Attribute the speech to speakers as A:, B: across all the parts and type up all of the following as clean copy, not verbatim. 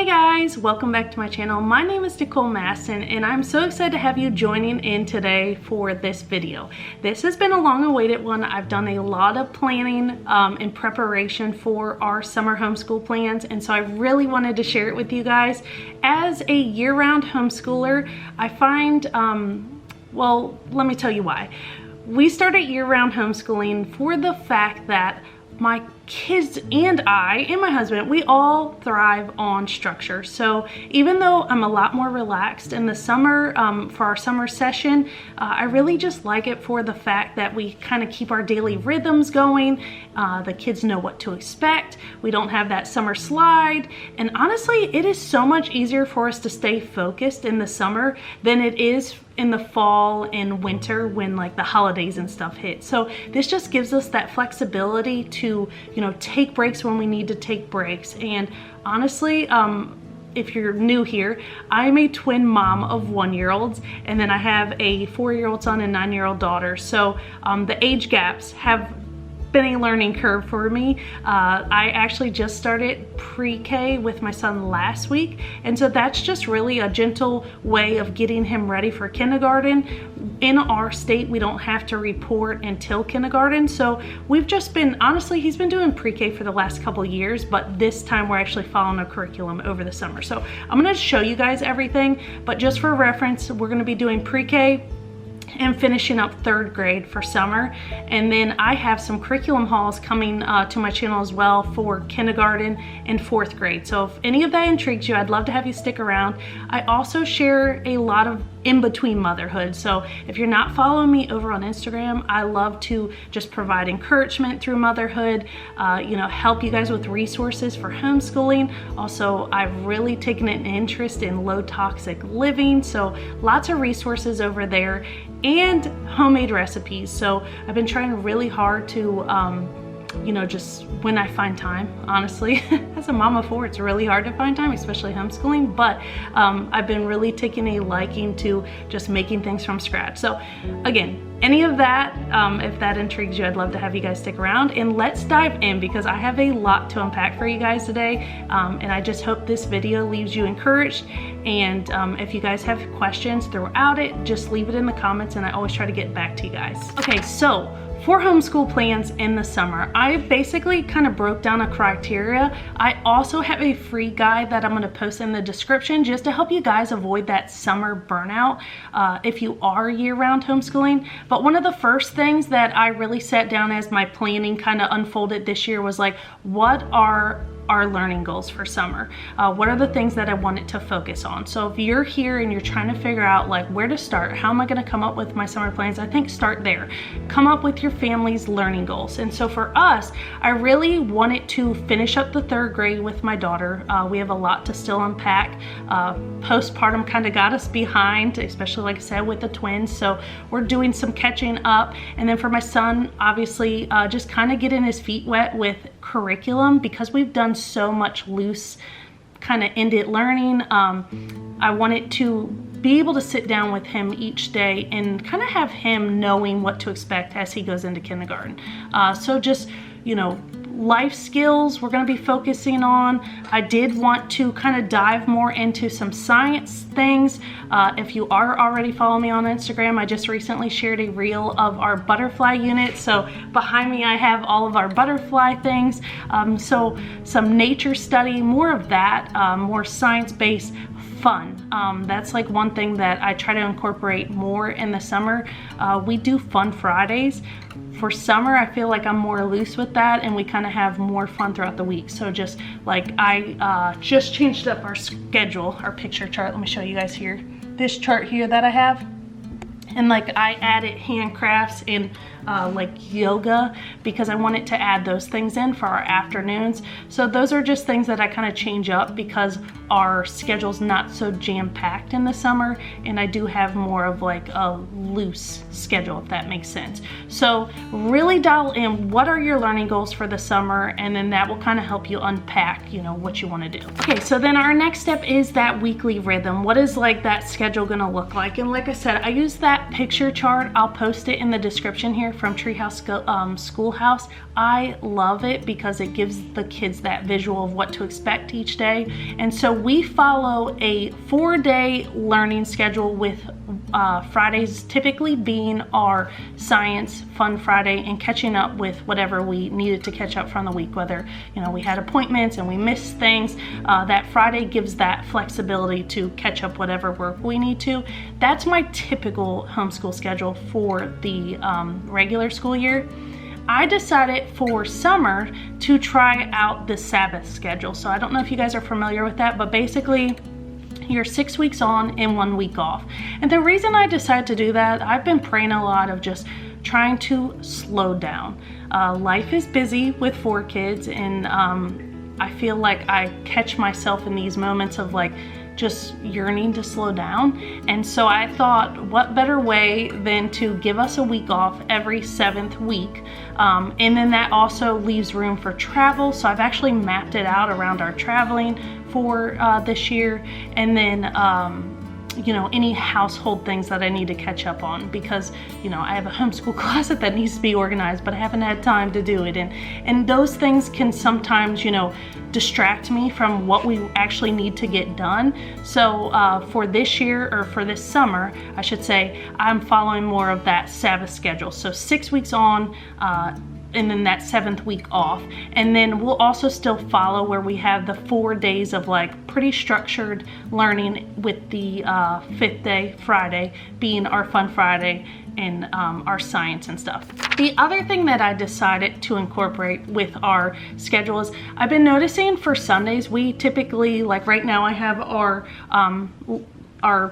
A: Hey guys, welcome back to my channel. My name is Nicole Maston and I'm so excited to have you joining in today for this video. This has been a long-awaited one. I've done a lot of planning in preparation for our summer homeschool plans, and so I really wanted to share it with you guys. As a year-round homeschooler, I find, well, let me tell you why. We started year-round homeschooling for the fact that my kids and I and my husband, we all thrive on structure. So even though I'm a lot more relaxed in the summer for our summer session, I really just like it for the fact that we kind of keep our daily rhythms going. The kids know what to expect. We don't have that summer slide. And honestly, it is so much easier for us to stay focused in the summer than it is in the fall and winter when like the holidays and stuff hit. So this just gives us that flexibility to, you know, take breaks when we need to take breaks. And honestly, if you're new here, I'm a twin mom of 1-year-olds, and then I have a 4-year-old son and 9-year-old daughter. So the age gaps have been a learning curve for me. I actually just started pre-K with my son last week, and so that's just really a gentle way of getting him ready for kindergarten. In our state, we don't have to report until kindergarten, so we've just been, honestly, he's been doing pre-K for the last couple years, but this time we're actually following a curriculum over the summer. So I'm going to show you guys everything, but just for reference, we're going to be doing pre-K and finishing up 3rd grade for summer. And then I have some curriculum hauls coming to my channel as well for kindergarten and 4th grade. So if any of that intrigues you, I'd love to have you stick around. I also share a lot of in-between motherhood. So if you're not following me over on Instagram, I love to just provide encouragement through motherhood, you know, help you guys with resources for homeschooling. Also, I've really taken an interest in low toxic living, so lots of resources over there, and homemade recipes. So I've been trying really hard to you know, just when I find time, honestly. As a mom of 4, it's really hard to find time, especially homeschooling, but I've been really taking a liking to just making things from scratch. So again, any of that, if that intrigues you, I'd love to have you guys stick around, and let's dive in because I have a lot to unpack for you guys today, and I just hope this video leaves you encouraged. And if you guys have questions throughout it, just leave it in the comments and I always try to get back to you guys. Okay, so for homeschool plans in the summer, I basically kind of broke down a criteria. I also have a free guide that I'm going to post in the description just to help you guys avoid that summer burnout if you are year-round homeschooling. But one of the first things that I really sat down as my planning kind of unfolded this year was like, what are our learning goals for summer? What are the things that I wanted to focus on? So if you're here and you're trying to figure out like where to start, how am I going to come up with my summer plans, I think start there. Come up with your family's learning goals. And so for us, I really wanted to finish up the 3rd grade with my daughter. We have a lot to still unpack. Postpartum kind of got us behind, especially like I said with the twins, so we're doing some catching up. And then for my son, obviously just kind of getting his feet wet with curriculum because we've done so much loose kind of ended learning. I wanted to be able to sit down with him each day and kind of have him knowing what to expect as he goes into kindergarten. So just, you know, life skills we're going to be focusing on. I did want to kind of dive more into some science things. If you are already following me on Instagram, I just recently shared a reel of our butterfly unit. So behind me I have all of our butterfly things. So some nature study, more of that, more science-based fun. That's like one thing that I try to incorporate more in the summer. We do fun Fridays. For summer, I feel like I'm more loose with that and we kind of have more fun throughout the week. So just like I just changed up our schedule, our picture chart. Let me show you guys here. This chart here that I have. And like I added handcrafts and like yoga because I wanted to add those things in for our afternoons. So those are just things that I kind of change up because our schedule's not so jam-packed in the summer, and I do have more of like a loose schedule, if that makes sense. So really dial in what are your learning goals for the summer, and then that will kind of help you unpack, you know, what you want to do. Okay, so then our next step is that weekly rhythm. What is like that schedule gonna look like? And like I said, I use that picture chart. I'll post it in the description here from Schoolhouse. I love it because it gives the kids that visual of what to expect each day. And so we follow a 4-day learning schedule with Fridays typically being our science fun Friday and catching up with whatever we needed to catch up from the week, whether we had appointments and we missed things. That Friday gives that flexibility to catch up whatever work we need to. That's my typical homeschool schedule for the regular school year. I decided for summer to try out the Sabbath schedule. So I don't know if you guys are familiar with that, but basically you're 6 weeks on and 1 week off. And the reason I decided to do that, I've been praying a lot of just trying to slow down. Life is busy with 4 kids, and I feel like I catch myself in these moments of like just yearning to slow down. And so I thought, what better way than to give us a week off every 7th week. And then that also leaves room for travel. So I've actually mapped it out around our traveling for this year. And then any household things that I need to catch up on, because I have a homeschool closet that needs to be organized, but I haven't had time to do it, and those things can sometimes distract me from what we actually need to get done. So for this year, or for this summer I should say, I'm following more of that Sabbath schedule. So 6 weeks on, and then that 7th week off. And then we'll also still follow where we have the 4 days of like pretty structured learning, with the 5th day, Friday, being our fun Friday and our science and stuff. The other thing that I decided to incorporate with our schedule is I've been noticing for Sundays, we typically, like right now I have our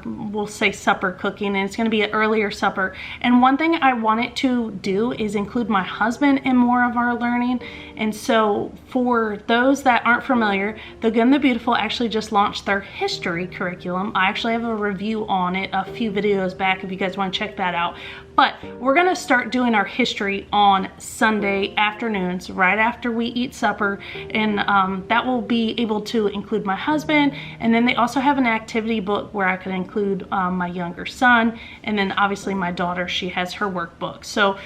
A: we'll say supper cooking, and it's going to be an earlier supper. And one thing I wanted to do is include my husband in more of our learning. And so for those that aren't familiar, the Good and the Beautiful actually just launched their history curriculum. I actually have a review on it a few videos back if you guys want to check that out. But we're going to start doing our history on Sunday afternoons, right after we eat supper. And that will be able to include my husband. And then they also have an activity book where I could include my younger son. And then obviously my daughter, she has her workbook. So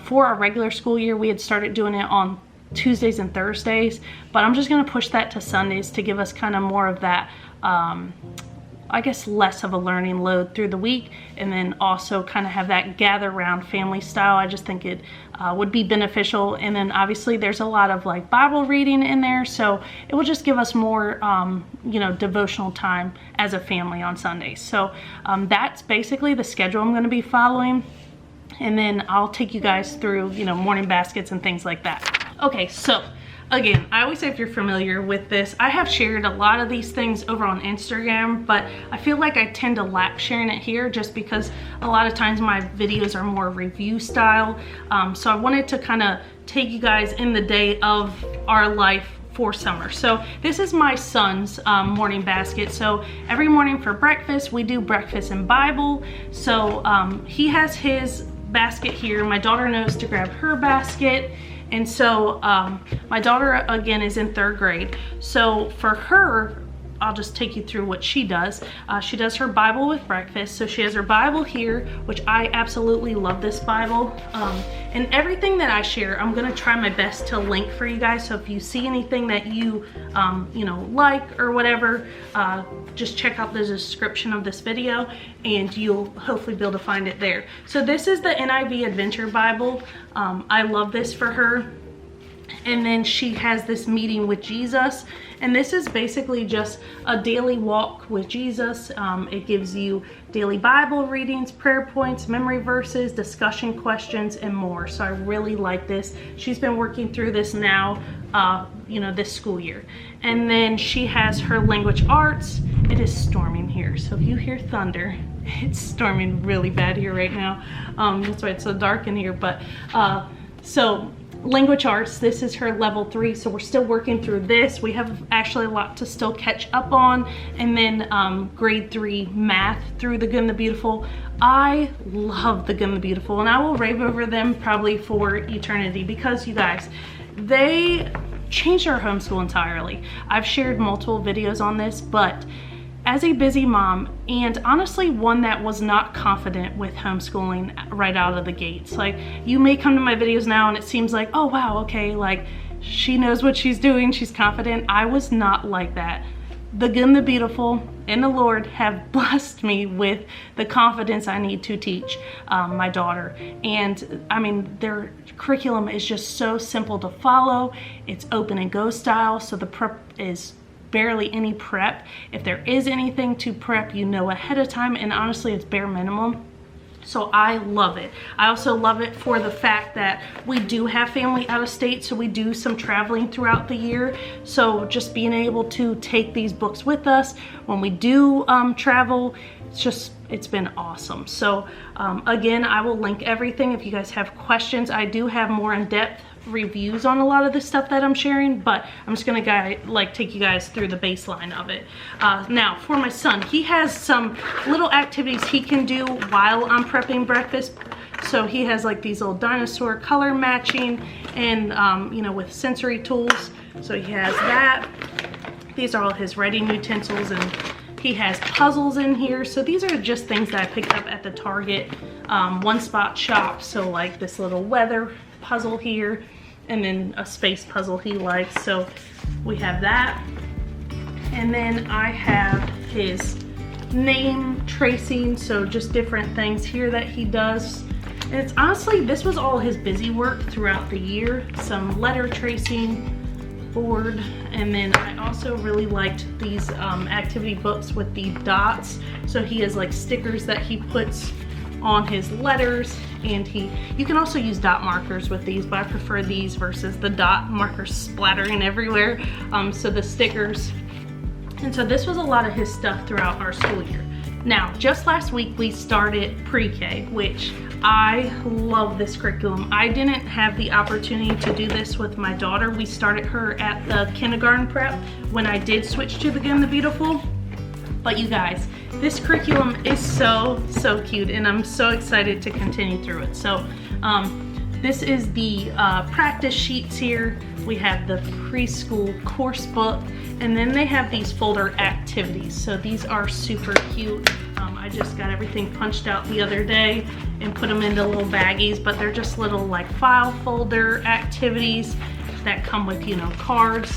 A: for our regular school year, we had started doing it on Tuesdays and Thursdays. But I'm just going to push that to Sundays to give us kind of more of that I guess less of a learning load through the week, and then also kind of have that gather round family style. I just think it would be beneficial. And then obviously there's a lot of like Bible reading in there, so it will just give us more devotional time as a family on Sundays. So that's basically the schedule I'm going to be following, and then I'll take you guys through morning baskets and things like that. Okay, so again, I always say, if you're familiar with this, I have shared a lot of these things over on Instagram, but I feel like I tend to lack sharing it here just because a lot of times my videos are more review style. So I wanted to kind of take you guys in the day of our life for summer. So this is my son's morning basket. So every morning for breakfast, we do breakfast and Bible. So he has his basket here. My daughter knows to grab her basket. And so my daughter, again, is in 3rd grade. So for her, I'll just take you through what she does. She does her Bible with breakfast. So she has her Bible here, which I absolutely love this Bible. And everything that I share, I'm gonna try my best to link for you guys. So if you see anything that you like or whatever, just check out the description of this video and you'll hopefully be able to find it there. So this is the NIV Adventure Bible. I love this for her. And then she has this meeting with Jesus, and this is basically just a daily walk with Jesus. It gives you daily Bible readings, prayer points, memory verses, discussion questions, and more. So I really like this. She's been working through this now, this school year. And then she has her language arts. It is storming here, so if you hear thunder, it's storming really bad here right now. That's why it's so dark in here. But so language arts, this is her level 3, so we're still working through this. We have actually a lot to still catch up on. And then grade 3 math through the Good and the Beautiful. I love the Good and the Beautiful, and I will rave over them probably for eternity, because you guys, they changed our homeschool entirely. I've shared multiple videos on this, but as a busy mom, and honestly one that was not confident with homeschooling right out of the gates. Like, you may come to my videos now and it seems like, oh wow, okay, like she knows what she's doing, she's confident. I was not like that. The Good and the Beautiful and the Lord have blessed me with the confidence I need to teach my daughter. And I mean, their curriculum is just so simple to follow. It's open and go style, so the prep is barely any prep. If there is anything to prep, you know ahead of time, and honestly it's bare minimum. So I love it. I also love it for the fact that we do have family out of state, so we do some traveling throughout the year. So just being able to take these books with us when we do travel, it's been awesome. So again, I will link everything if you guys have questions. I do have more in-depth reviews on a lot of the stuff that I'm sharing, but I'm just gonna take you guys through the baseline of it. Now for my son, he has some little activities he can do while I'm prepping breakfast. So he has like these little dinosaur color matching and you know, with sensory tools. So he has that. These are all his writing utensils, and he has puzzles in here. So these are just things that I picked up at the Target one-spot shop. So like this little weather puzzle here, and then a space puzzle he likes. So we have that. And then I have his name tracing, so just different things here that he does. And it's honestly, this was all his busy work throughout the year. Some letter tracing board, and then I also really liked these activity books with the dots. So he has like stickers that he puts on his letters, and you can also use dot markers with these, but I prefer these versus the dot markers splattering everywhere. So the stickers, and so this was a lot of his stuff throughout our school year. Now, just last week we started pre-K, which I love this curriculum. I didn't have the opportunity to do this with my daughter. We started her at the kindergarten prep when I did switch to the Good and the Beautiful. But you guys, this curriculum is so cute, and I'm so excited to continue through it. So this is the practice sheets here. We have the preschool course book, and then they have these folder activities. So these are super cute. I just got everything punched out the other day and put them into little baggies, but they're just little like file folder activities that come with, you know, cards.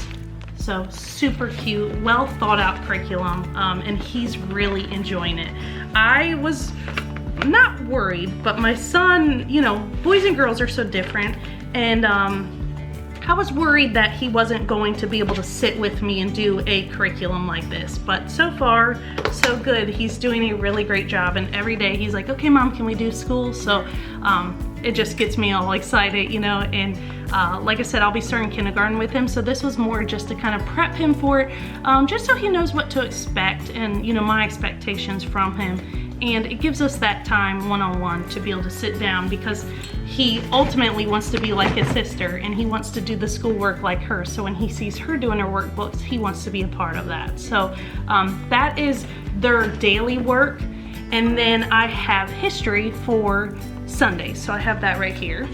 A: So super cute, well thought out curriculum, and he's really enjoying it. I was not worried, but my son, you know, boys and girls are so different, and I was worried that he wasn't going to be able to sit with me and do a curriculum like this, but so far so good. He's doing a really great job, and every day he's like, okay mom, can we do school? So it just gets me all excited, you know. And like I said, I'll be starting kindergarten with him, so this was more just to kind of prep him for it, just so he knows what to expect, and you know, my expectations from him. And it gives us that time one-on-one to be able to sit down, because he ultimately wants to be like his sister, and he wants to do the schoolwork like her. So when he sees her doing her workbooks, he wants to be a part of that. So that is their daily work. And then I have history for Sunday. So I have that right here.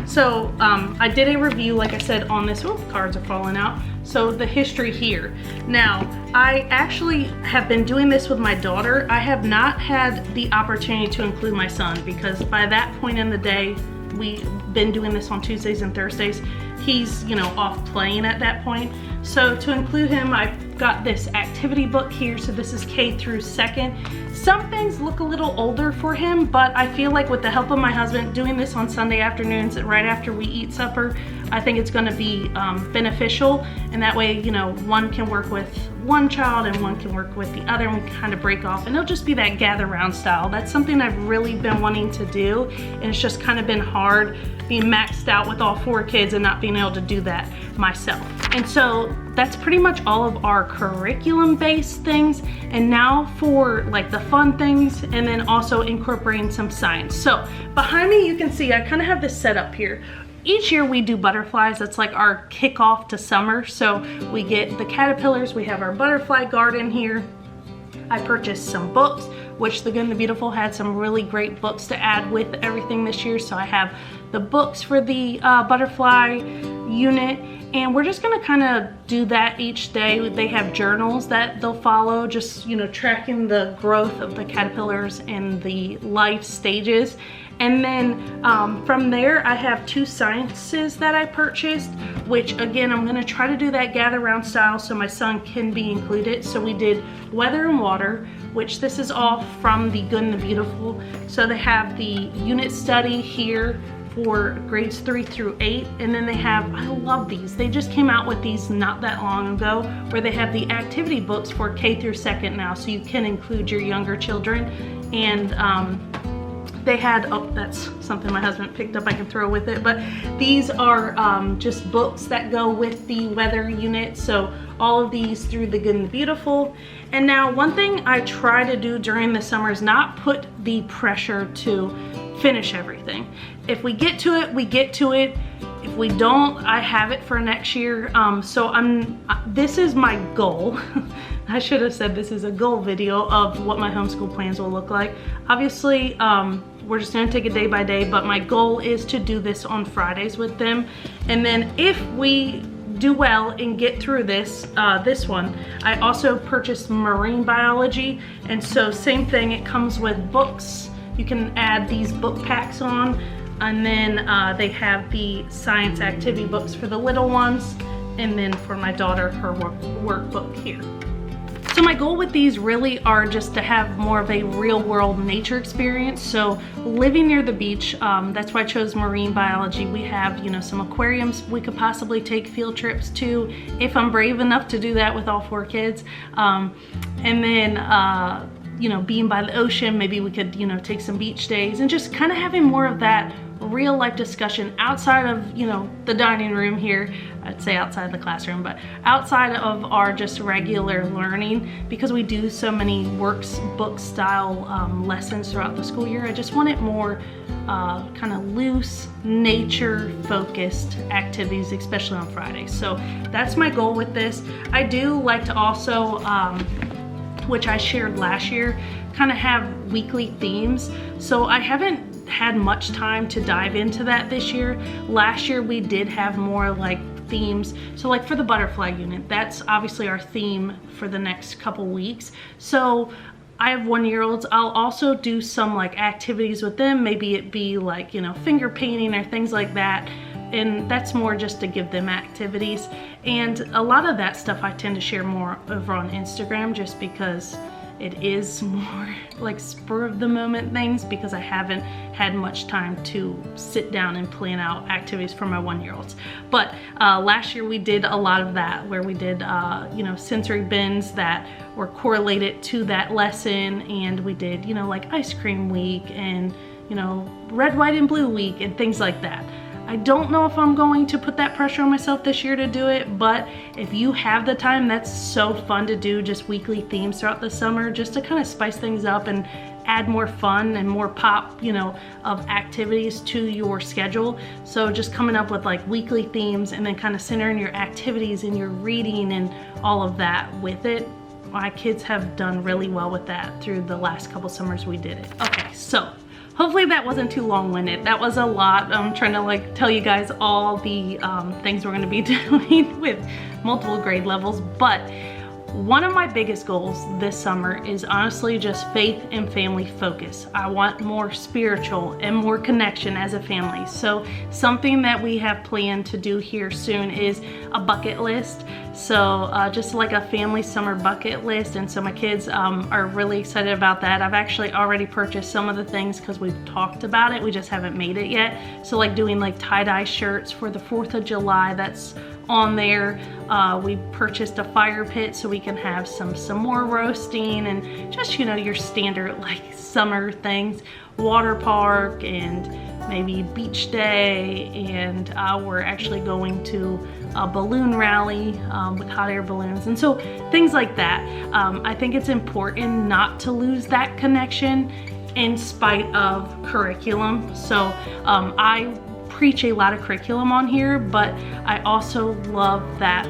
A: So I did a review, like I said, on this. Oh, cards are falling out. So the history here. Now, I actually have been doing this with my daughter. I have not had the opportunity to include my son, because by that point in the day, we've been doing this on Tuesdays and Thursdays. He's, you know, off playing at that point. So to include him, I've got this activity book here. So this is K through 2nd. Some things look a little older for him, but I feel like with the help of my husband doing this on Sunday afternoons right after we eat supper, I think it's going to be beneficial, and that way, you know, one can work with one child and one can work with the other, and we can kind of break off, and it'll just be that gather round style. That's something I've really been wanting to do, and it's just kind of been hard being maxed out with all 4 kids and not being able to do that myself. And so that's pretty much all of our curriculum based things. And now for like the fun things, and then also incorporating some science. So behind me, you can see I kind of have this set up here. Each year we do butterflies. That's like our kickoff to summer. So we get the caterpillars, we have our butterfly garden here. I purchased some books, which the Good and the Beautiful had some really great books to add with everything this year. So I have the books for the butterfly unit, and we're just gonna kind of do that each day. They have journals that they'll follow, just, you know, tracking the growth of the caterpillars and the life stages. And then from there, I have 2 sciences that I purchased, which again, I'm gonna try to do that gather round style so my son can be included. So we did weather and water, which this is all from the Good and the Beautiful. So they have the unit study here for grades 3 through 8, and then they have, I love these, they just came out with these not that long ago, where they have the activity books for K through 2nd now, so you can include your younger children. And they had, oh, that's something my husband picked up I can throw with it, but these are just books that go with the weather unit. So all of these through the Good and the Beautiful. And now one thing I try to do during the summer is not put the pressure to finish everything. If we get to it, we get to it. If we don't, I have it for next year. So this is my goal. I should have said this is a goal video of what my homeschool plans will look like. Obviously, we're just gonna take it day by day, but my goal is to do this on Fridays with them. And then if we do well and get through this one, I also purchased marine biology. And so same thing, it comes with books. You can add these book packs on, and then they have the science activity books for the little ones, and then for my daughter, her workbook here. So my goal with these really are just to have more of a real world nature experience. So living near the beach, that's why I chose marine biology. We have, you know, some aquariums we could possibly take field trips to, if I'm brave enough to do that with all 4 kids. And then, you know, being by the ocean, maybe we could, you know, take some beach days, and just kind of having more of that real life discussion outside of, you know, the dining room here. I'd say outside the classroom, but outside of our just regular learning, because we do so many book style lessons throughout the school year. I just want it more kind of loose, nature focused activities, especially on Fridays. So that's my goal with this. I do like to also, which I shared last year, kind of have weekly themes. So I haven't had much time to dive into that this year. Last year we did have more like themes. So like for the butterfly unit, that's obviously our theme for the next couple weeks. So I have 1-year-olds. I'll also do some like activities with them. Maybe it be like, you know, finger painting or things like that. And that's more just to give them activities. And a lot of that stuff I tend to share more over on Instagram, just because it is more like spur of the moment things, because I haven't had much time to sit down and plan out activities for my 1-year-olds. But last year we did a lot of that, where we did you know, sensory bins that were correlated to that lesson, and we did, you know, like ice cream week and, you know, red, white, and blue week and things like that. I don't know if I'm going to put that pressure on myself this year to do it, but if you have the time, that's so fun to do, just weekly themes throughout the summer, just to kind of spice things up and add more fun and more pop, you know, of activities to your schedule. So just coming up with like weekly themes, and then kind of centering your activities and your reading and all of that with it. My kids have done really well with that through the last couple summers we did it. Okay, so hopefully that wasn't too long-winded. That was a lot. I'm trying to like tell you guys all the things we're gonna be doing with multiple grade levels, but one of my biggest goals this summer is honestly just faith and family focus. I want more spiritual and more connection as a family. So something that we have planned to do here soon is a bucket list. So just like a family summer bucket list. And so my kids are really excited about that. I've actually already purchased some of the things because we've talked about it. We just haven't made it yet. So like doing like tie-dye shirts for the 4th of July, that's on there. We purchased a fire pit so we can have some more roasting, and just, you know, your standard like summer things, water park and maybe beach day, and we're actually going to a balloon rally with hot air balloons, and so things like that. I think it's important not to lose that connection in spite of curriculum. So I preach a lot of curriculum on here, but I also love that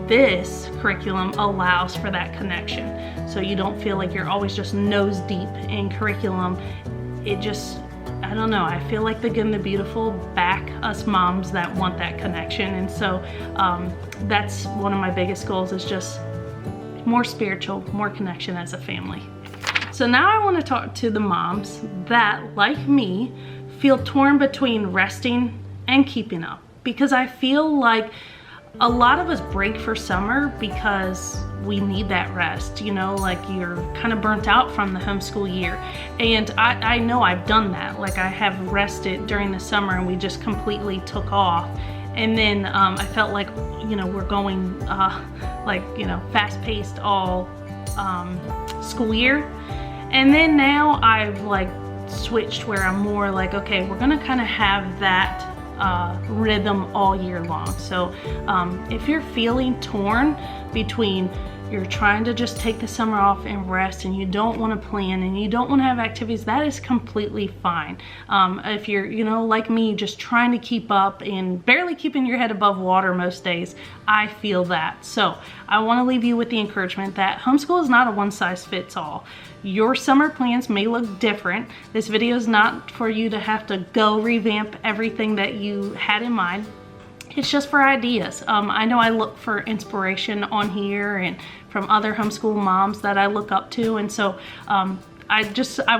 A: this curriculum allows for that connection. So you don't feel like you're always just nose deep in curriculum. It just I don't know, I feel like the Good and the Beautiful back us moms that want that connection. And so that's one of my biggest goals, is just more spiritual, more connection as a family. So now I want to talk to the moms that, like me, feel torn between resting and keeping up, because I feel like a lot of us break for summer because we need that rest, you know, like you're kind of burnt out from the homeschool year. And I know I've done that. Like I have rested during the summer and we just completely took off. And then I felt like, you know, we're going like, you know, fast paced all school year. And then now I've like switched where I'm more like, okay, we're gonna kind of have that rhythm all year long. So if you're feeling torn between you're trying to just take the summer off and rest and you don't want to plan and you don't want to have activities, that is completely fine. If you're, you know, like me, just trying to keep up and barely keeping your head above water most days, I feel that. So I want to leave you with the encouragement that homeschool is not a one-size-fits-all. Your summer plans may look different. This video is not for you to have to go revamp everything that you had in mind. It's just for ideas. I know I look for inspiration on here and from other homeschool moms that I look up to, and so I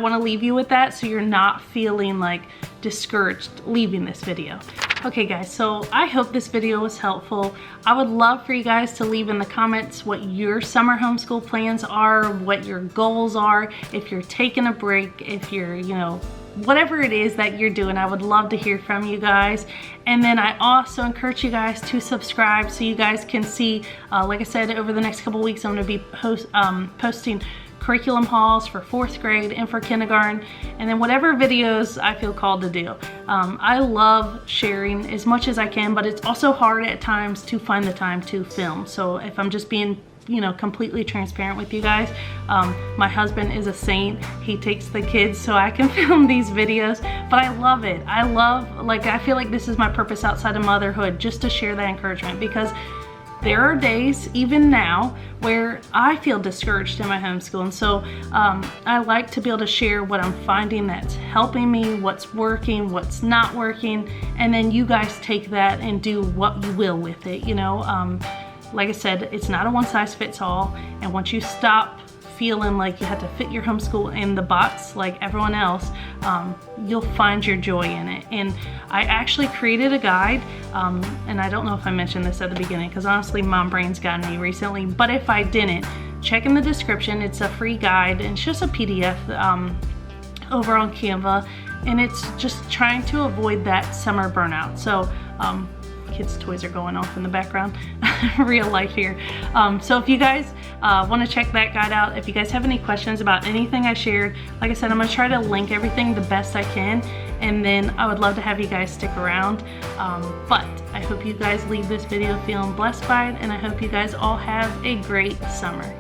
A: want to leave you with that so you're not feeling like discouraged leaving this video. Okay guys, so I hope this video was helpful. I would love for you guys to leave in the comments what your summer homeschool plans are, what your goals are, if you're taking a break, if you're, you know, whatever it is that you're doing. I would love to hear from you guys. And then I also encourage you guys to subscribe so you guys can see, like I said, over the next couple weeks I'm going to be posting curriculum hauls for 4th grade and for kindergarten, and then whatever videos I feel called to do. I love sharing as much as I can, but it's also hard at times to find the time to film. So if I'm just being, you know, completely transparent with you guys, my husband is a saint. He takes the kids so I can film these videos, but I love it. I feel like this is my purpose outside of motherhood, just to share that encouragement, because there are days, even now, where I feel discouraged in my homeschool. And so I like to be able to share what I'm finding that's helping me, what's working, what's not working, and then you guys take that and do what you will with it, you know. Like I said, it's not a one-size-fits-all, and once you stop feeling like you have to fit your homeschool in the box like everyone else, you'll find your joy in it. And I actually created a guide, and I don't know if I mentioned this at the beginning because honestly mom brain's gotten me recently, but if I didn't, check in the description. It's a free guide and it's just a PDF over on Canva, and it's just trying to avoid that summer burnout. So kids' toys are going off in the background. Real life here. So if you guys want to check that guide out, if you guys have any questions about anything I shared, like I said, I'm going to try to link everything the best I can, and then I would love to have you guys stick around. But I hope you guys leave this video feeling blessed by it, and I hope you guys all have a great summer.